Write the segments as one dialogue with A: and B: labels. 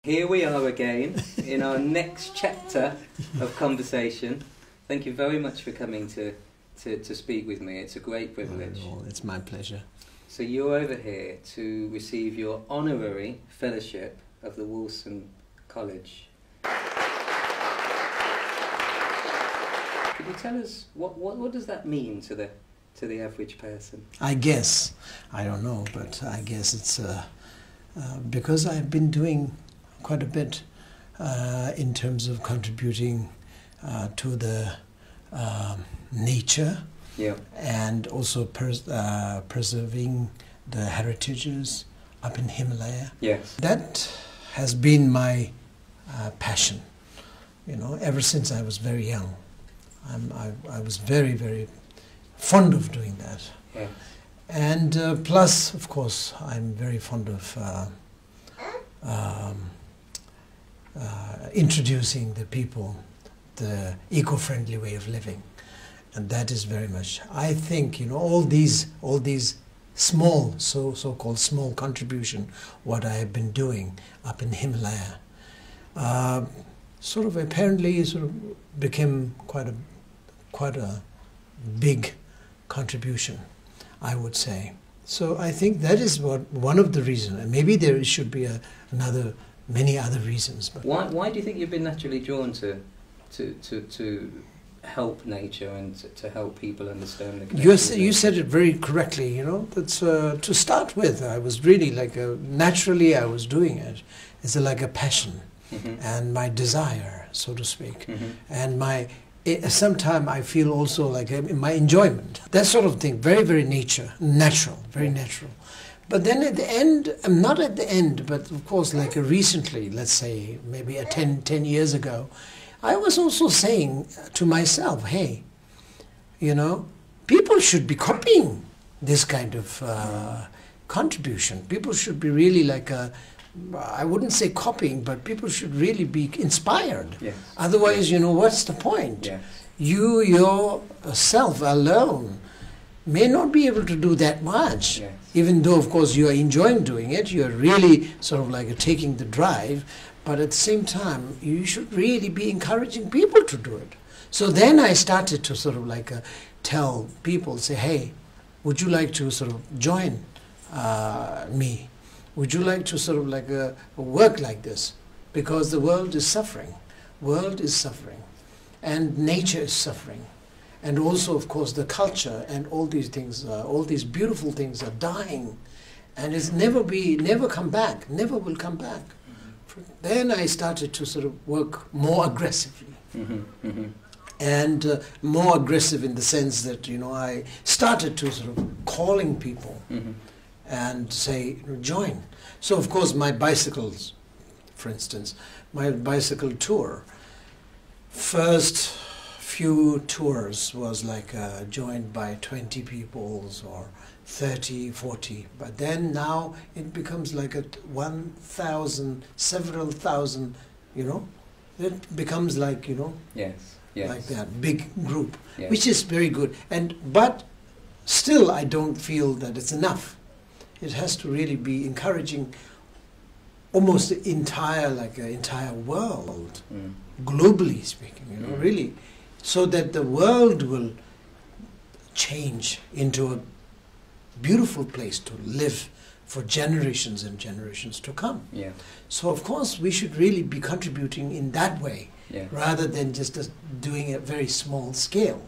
A: Here we are again in our next chapter of conversation. Thank you very much for coming to speak with me. It's a great privilege.
B: Oh, it's my pleasure.
A: So you're over here to receive your honorary fellowship of the Wolfson College. Could you tell us what does that mean to the average person?
B: I guess, I don't know, but I guess it's because I've been doing quite a bit in terms of contributing to the nature,
A: yeah,
B: and also preserving the heritages up in Himalaya.
A: Yes.
B: That has been my passion, you know, ever since I was very young. I was very, very fond of doing that.
A: Yeah.
B: And plus, of course, I'm very fond of introducing the people the eco-friendly way of living, and that is very much, I think, you know, all these small, so-called small contribution, what I have been doing up in Himalaya, sort of apparently sort of became quite a big contribution, I would say. So I think that is one of the reasons, and maybe there should be many other reasons. But
A: why do you think you've been naturally drawn to help nature and to help people understand the connection?
B: You said it very correctly. You know, that's to start with. I was really naturally I was doing it. It's like a passion, mm-hmm, and my desire, so to speak, mm-hmm, and sometimes I feel also like my enjoyment, that sort of thing. Very, very natural, very natural. But then at the end, not at the end, but of course, like recently, let's say maybe 10 years ago, I was also saying to myself, hey, you know, people should be copying this kind of contribution. People should be really I wouldn't say copying, but people should really be inspired.
A: Yes.
B: Otherwise, you know, what's the point?
A: Yes.
B: You yourself alone may not be able to do that much.
A: Yes.
B: Even though, of course, you are enjoying doing it, you are really sort of like taking the drive, but at the same time, you should really be encouraging people to do it. So then I started to sort of tell people, say, hey, would you like to sort of join me? Would you like to sort of work like this? Because the world is suffering. World is suffering. And nature is suffering. And also, of course, the culture and all these things, all these beautiful things are dying. And it's never come back, never will come back. Mm-hmm. Then I started to sort of work more aggressively. Mm-hmm. Mm-hmm. And more aggressive in the sense that, you know, I started to sort of calling people, mm-hmm, and say, join. So, of course, my bicycles, for instance, my bicycle tour, first few tours was joined by 20 people or 30, 40. But then now it becomes 1,000, several thousand, you know. It becomes you know,
A: yes.
B: like that, big group,
A: yes,
B: which is very good. But still I don't feel that it's enough. It has to really be encouraging almost the entire world, globally speaking, you know, really, so that the world will change into a beautiful place to live for generations and generations to come.
A: Yeah.
B: So of course we should really be contributing in that way,
A: yeah,
B: rather than just doing a very small scale.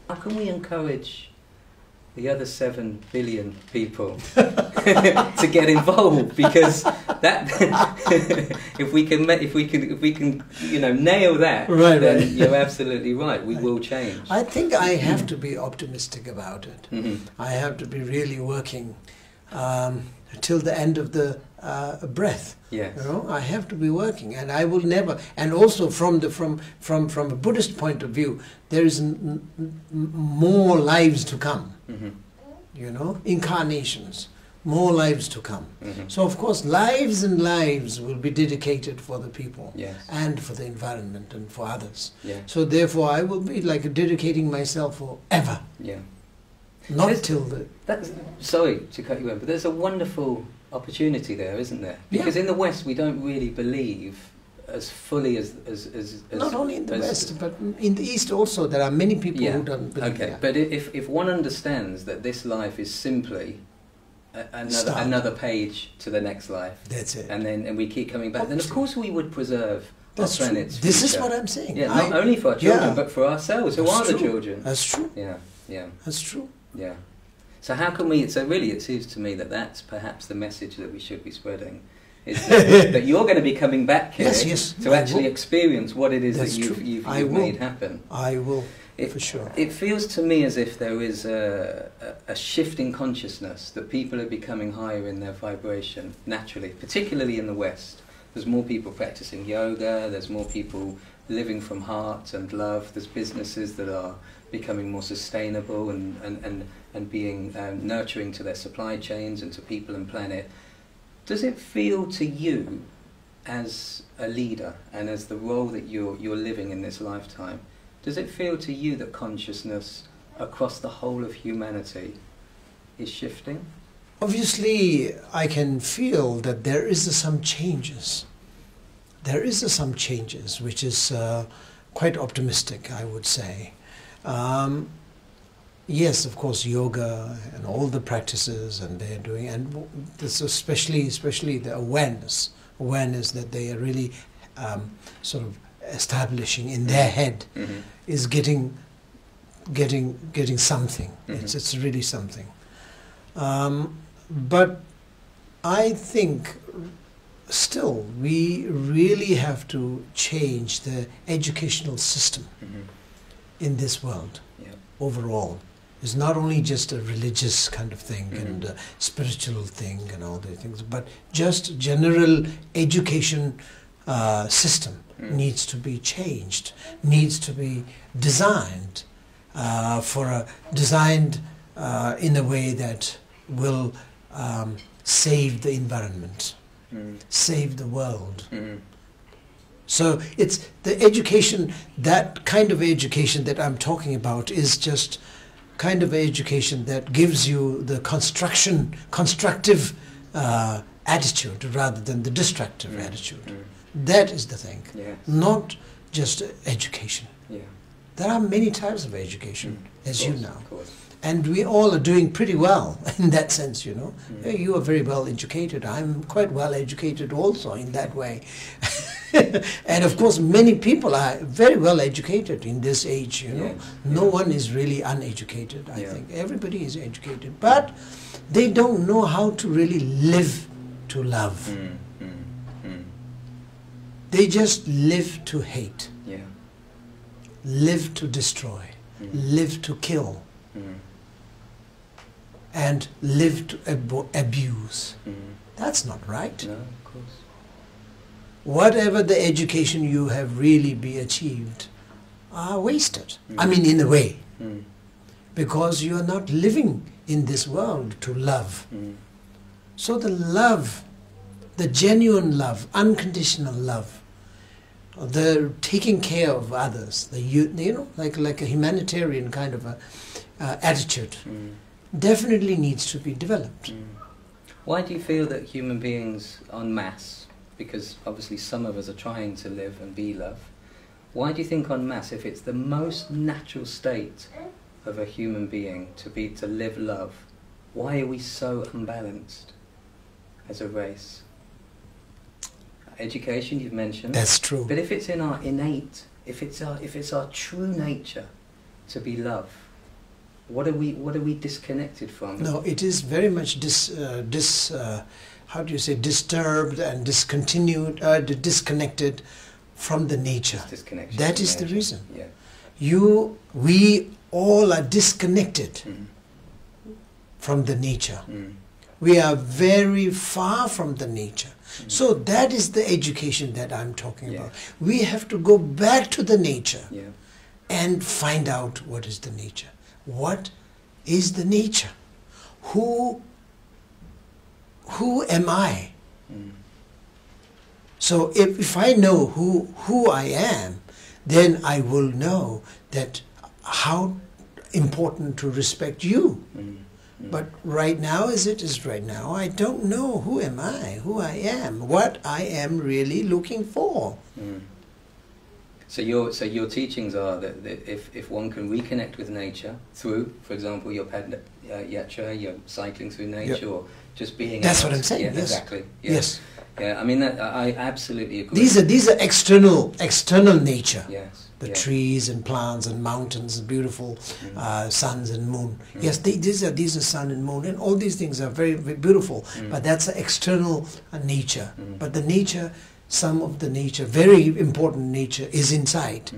A: How can we encourage the other 7 billion people to get involved? Because that if we can you know, nail that,
B: right,
A: then
B: right,
A: you're absolutely right. We will change.
B: I think I have to be optimistic about it.
A: Mm-hmm.
B: I have to be really working till the end of the breath.
A: Yes.
B: You know, I have to be working, and I will never. And also from a Buddhist point of view, there is more lives to come. Mm-hmm. You know, incarnations, more lives to come. Mm-hmm. So of course, lives and lives will be dedicated for the people,
A: yes, and
B: for the environment and for others.
A: Yeah.
B: So therefore, I will be dedicating myself forever.
A: Yeah.
B: Not till the.
A: Sorry to cut you in, but there's a wonderful opportunity there, isn't there? Because in the West we don't really believe as fully as
B: not only in the West, but in the East also there are many people who don't believe.
A: Okay, but if one understands that this life is simply another page to the next life,
B: that's it,
A: and we keep coming back, then of course we would preserve our planet's
B: This
A: future.
B: is what I'm saying.
A: Yeah, not only for our children, but for ourselves, who are the children.
B: That's true.
A: Yeah.
B: That's true.
A: Yeah. So how can we? So really, it seems to me that that's perhaps the message that we should be spreading. Is that you're going to be coming back here to actually experience what it is that you've made happen.
B: I will, for sure.
A: It feels to me as if there is a shift in consciousness, that people are becoming higher in their vibration naturally, particularly in the West. There's more people practicing yoga, there's more people living from heart and love, there's businesses that are becoming more sustainable and being nurturing to their supply chains and to people and planet. Does it feel to you, as a leader and as the role that you're living in this lifetime, does it feel to you that consciousness across the whole of humanity is shifting?
B: Obviously, I can feel that there is some changes. There is some changes, which is quite optimistic, I would say. Yes, of course, yoga and all the practices, and they're doing, and this especially the awareness that they are really sort of establishing in their head is getting something. It's really something. But I think still we really have to change the educational system in this world overall. It's not only just a religious kind of thing and a spiritual thing and all these things, but just general education system needs to be changed, needs to be designed in a way that will save the environment, save the world. So it's the education, that kind of education that I'm talking about is just kind of education that gives you the constructive attitude rather than the destructive attitude. That is the thing, not just education. There are many types of education, as you know. And we all are doing pretty well in that sense, you know. You are very well educated. I'm quite well educated also in that way. And of course, many people are very well educated in this age, you know. No one is really uneducated, I think. Everybody is educated. But they don't know how to really live to love. They just live to hate. Live to destroy. Live to kill. And live to abuse. That's not right.
A: No, of course.
B: Whatever the education you have really be achieved are wasted. I mean, in a way. Because you are not living in this world to love. So the love, the genuine love, unconditional love, the taking care of others, the you know, like a humanitarian kind of a attitude, definitely needs to be developed.
A: Why do you feel that human beings en masse, because obviously some of us are trying to live and be love, why do you think en masse, if it's the most natural state of a human being to live love, why are we so unbalanced as a race? Education, you've mentioned.
B: That's true.
A: But if it's in our innate, if it's our true nature to be love, what are we disconnected from?
B: No, it is very much how do you say, disturbed and disconnected from the nature. That is the reason. We all are disconnected from the nature. We are very far from the nature. So that is the education that I'm talking about. We have to go back to the nature and find out what is the nature. What is the nature? Who am I? So if I know who I am, then I will know that how important to respect you. But right now, as it is right now, I don't know who am I, who I am, what I am really looking for.
A: So your teachings are that if one can reconnect with nature through, for example, your pad yatra, you're cycling through nature, or just being.
B: That's
A: out.
B: what I'm saying.
A: Yeah,
B: yes.
A: Exactly. Yeah.
B: Yes.
A: Yeah. I mean, I absolutely agree.
B: These are external nature.
A: Yes.
B: The trees and plants and mountains, beautiful suns and moon. Yes, these are sun and moon, and all these things are very, very beautiful. But that's the external nature. But the nature, some of the nature, very important nature, is inside,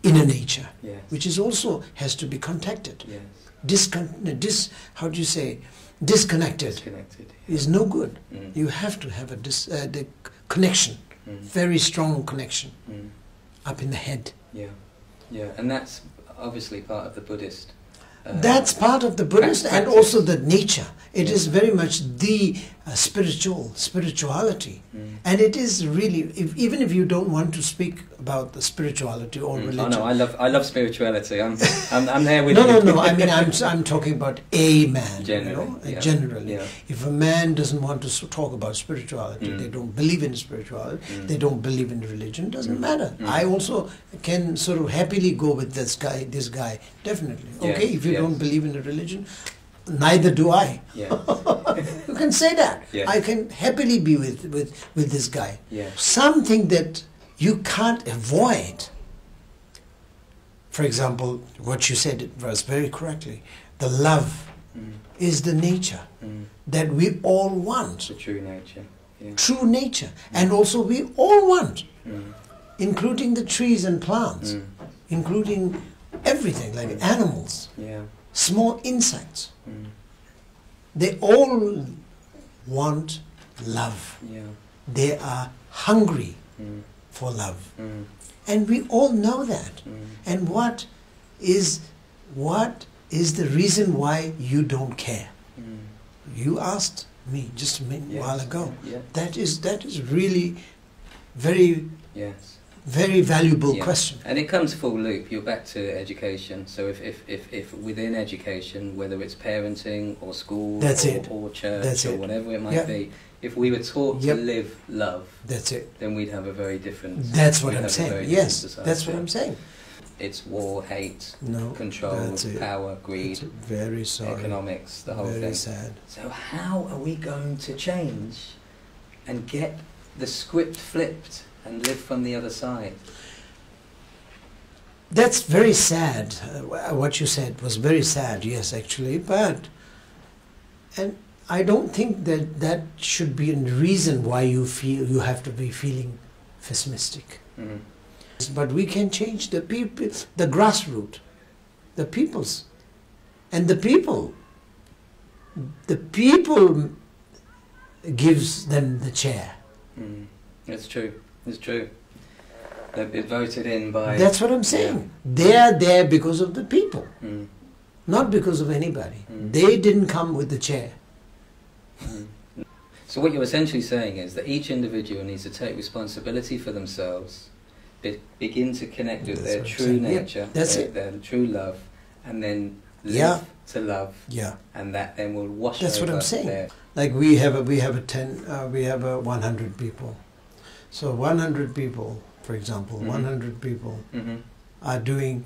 B: inner nature, which is also has to be contacted.
A: Yes.
B: How do you say? Disconnected. Is no good. You have to have the connection, very strong connection. Up in the head. Yeah, yeah, and that's obviously part of the Buddhist. That's part of the Buddhist and also the nature. It is very much the spirituality. And it is really, even if you don't want to speak about the spirituality or religion. Oh no, I love spirituality. I'm there with you. No. I mean, I'm talking about a man. Generally, generally. Yeah. If a man doesn't want to talk about spirituality, they don't believe in spirituality, they don't believe in religion, doesn't matter. I also can sort of happily go with this guy, definitely. Okay, if you don't believe in a religion, neither do I. You can say that. I can happily be with this guy. Something that you can't avoid. For example, what you said was very correctly. The love is the nature that we all want. The true nature. True nature. And also we all want. Including the trees and plants. Including everything, like animals. Small insects. They all want love. They are hungry for love. And we all know that. And what is the reason why you don't care? You asked me just a while ago. That is really very very valuable question. And it comes full loop. You're back to education. So if within education, whether it's parenting or school or church or whatever it might be, if we were taught to live love, then we'd have a very different. That's what I'm saying. Yes, that's what I'm saying. It's war, hate, control, power, greed, very sorry, economics, the whole thing. Very sad. So how are we going to change and get the script flipped and live from the other side? That's very sad. What you said was very sad, yes, actually. And I don't think that should be a reason why you have to be feeling pessimistic. But we can change the people, the grassroots, the peoples, and the people gives them the chair. That's true. It's true. They've been voted in by... That's what I'm saying. They are there because of the people, not because of anybody. They didn't come with the chair. So what you're essentially saying is that each individual needs to take responsibility for themselves, begin to connect with their true nature, their true love, and then live to love, and that then will wash over. That's what I'm saying. Like we have 100 people. So 100 people, for example, 100 people are doing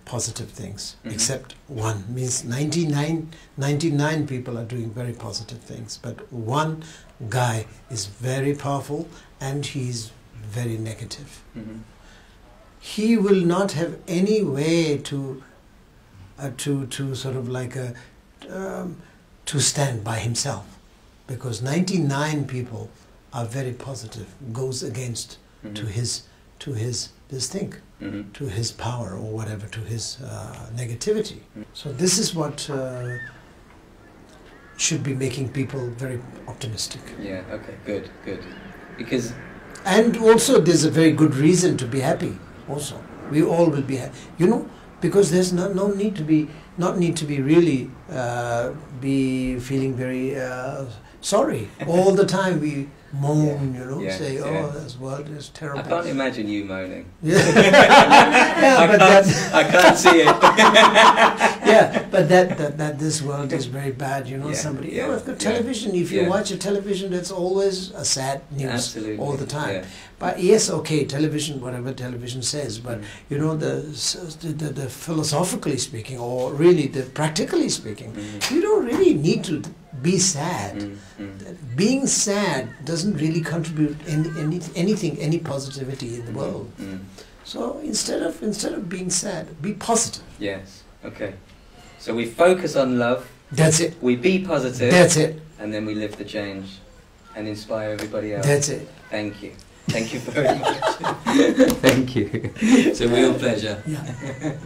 B: positive things, except one. Means 99 people are doing very positive things, but one guy is very powerful and he's very negative. He will not have any way to sort of like to stand by himself, because 99 people are very positive, goes against to his this thing, to his power or whatever, to his negativity. So this is what should be making people very optimistic. Yeah. Okay. Good. Because. And also, there's a very good reason to be happy. Also, we all will be happy. Because there's no need to be really be feeling very sorry. All the time we moan, you know, say,
A: yeah.
B: this world is terrible.
A: I can't imagine you moaning.
B: I
A: can't see it.
B: Yeah, but that this world is very bad, you know.
A: Yeah,
B: Somebody,
A: yeah,
B: I've got television. If you
A: yeah.
B: watch a television, it's always a sad news
A: Absolutely,
B: all the time.
A: yeah.
B: But yes, okay, television, whatever television says, but you know, the philosophically speaking, or really the practically speaking, you don't really need to be sad. Being sad doesn't really contribute any positivity in the world. So instead of being sad, be positive.
A: Yes. Okay. So we focus on love.
B: That's it.
A: We be positive.
B: That's it.
A: And then we live the change and inspire everybody else.
B: That's it.
A: Thank you. Thank you very much. Thank you. It's a real pleasure.
B: Yeah.